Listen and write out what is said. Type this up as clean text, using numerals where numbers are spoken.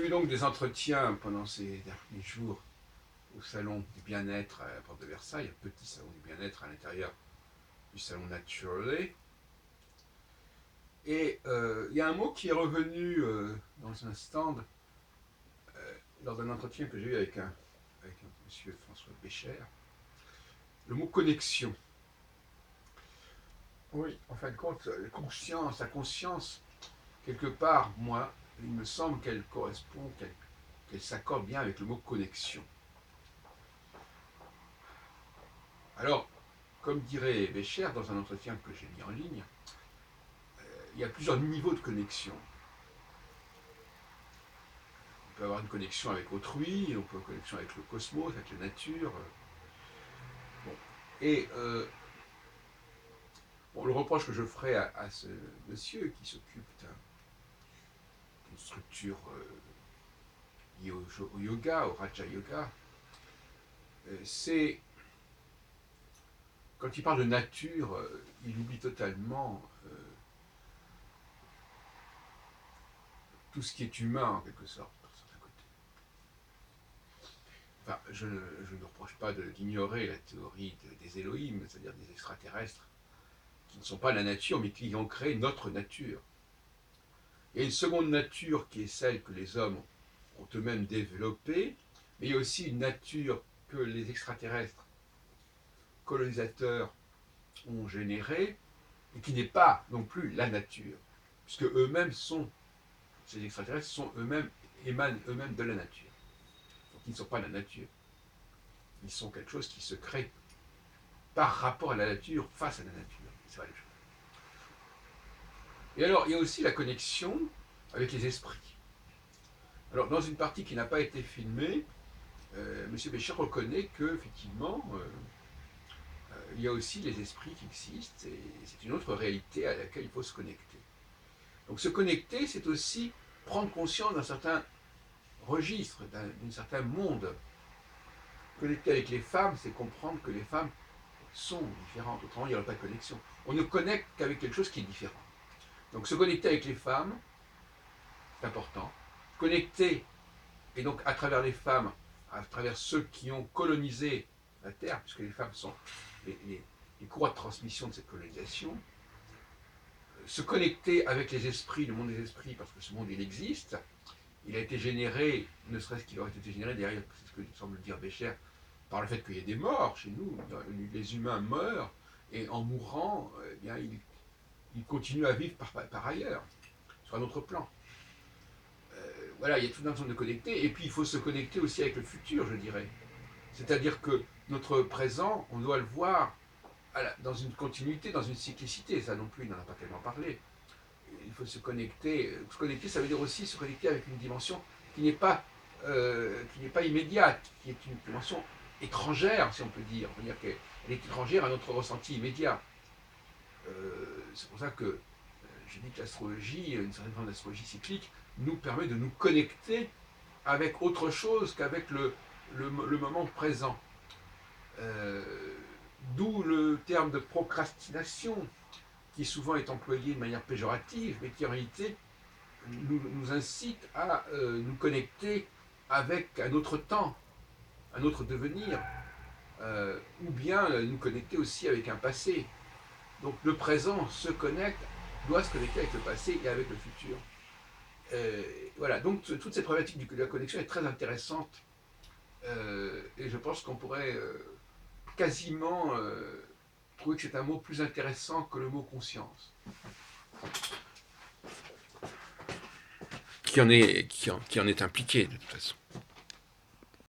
eu donc des entretiens pendant ces derniers jours au salon du bien-être à la porte de Versailles, un petit salon du bien-être à l'intérieur du salon Naturally. Et il y a un mot qui est revenu dans un stand lors d'un entretien que j'ai eu avec un monsieur François Bécher, le mot connexion. Oui, en fin de compte, la conscience, quelque part, moi, il me semble qu'elle correspond, qu'elle s'accorde bien avec le mot connexion. Alors, comme dirait Bécher dans un entretien que j'ai mis en ligne, il y a plusieurs niveaux de connexion. On peut avoir une connexion avec autrui, on peut avoir une connexion avec le cosmos, avec la nature. Bon. Et bon, le reproche que je ferai à ce monsieur qui s'occupe d'une structure liée au yoga, au Raja Yoga, c'est quand il parle de nature, il oublie totalement tout ce qui est humain en quelque sorte, par certains côtés. Enfin, je ne reproche pas d'ignorer la théorie des Elohim, c'est-à-dire des extraterrestres, qui ne sont pas la nature, mais qui ont créé notre nature. Il y a une seconde nature qui est celle que les hommes ont eux-mêmes développée, mais il y a aussi une nature que les extraterrestres colonisateurs ont générée, et qui n'est pas non plus la nature, puisque eux-mêmes sont, ces extraterrestres sont eux-mêmes, émanent eux-mêmes de la nature. Donc ils ne sont pas la nature. Ils sont quelque chose qui se crée par rapport à la nature, face à la nature. C'est pas les choses. Et alors, il y a aussi la connexion avec les esprits. Alors, dans une partie qui n'a pas été filmée, M. Bécher reconnaît qu'effectivement, il y a aussi les esprits qui existent, et c'est une autre réalité à laquelle il faut se connecter. Donc se connecter, c'est aussi prendre conscience d'un certain registre, d'un certain monde. Connecter avec les femmes, c'est comprendre que les femmes sont différentes, autrement il n'y aurait pas de connexion. On ne connecte qu'avec quelque chose qui est différent. Donc se connecter avec les femmes, c'est important. Connecter, et donc à travers les femmes, à travers ceux qui ont colonisé la Terre, puisque les femmes sont les courroies de transmission de cette colonisation, se connecter avec les esprits, le monde des esprits, parce que ce monde il existe, il a été généré, ne serait-ce qu'il aurait été généré derrière, c'est ce que semble dire Bécher, par le fait qu'il y ait des morts chez nous, les humains meurent, et en mourant, eh bien, ils continuent à vivre par ailleurs, sur un autre plan. Voilà, il y a tout un ensemble de connectés, et puis il faut se connecter aussi avec le futur, je dirais. C'est-à-dire que notre présent, on doit le voir dans une continuité, dans une cyclicité, ça non plus, il n'en a pas tellement parlé. Il faut se connecter. Se connecter, ça veut dire aussi se connecter avec une dimension qui n'est pas immédiate, qui est une dimension étrangère, si on peut dire. On peut dire qu'elle est étrangère à notre ressenti immédiat. C'est pour ça que je dis que l'astrologie, une certaine forme d'astrologie cyclique, nous permet de nous connecter avec autre chose qu'avec le moment présent. D'où le terme de procrastination, qui souvent est employé de manière péjorative, mais qui en réalité nous incite à nous connecter avec un autre temps, un autre devenir, ou bien nous connecter aussi avec un passé. Donc le présent doit se connecter avec le passé et avec le futur. Voilà, donc toute cette problématique de la connexion est très intéressante, et je pense qu'on pourrait quasiment trouver que c'est un mot plus intéressant que le mot conscience. Qui en est impliqué de toute façon.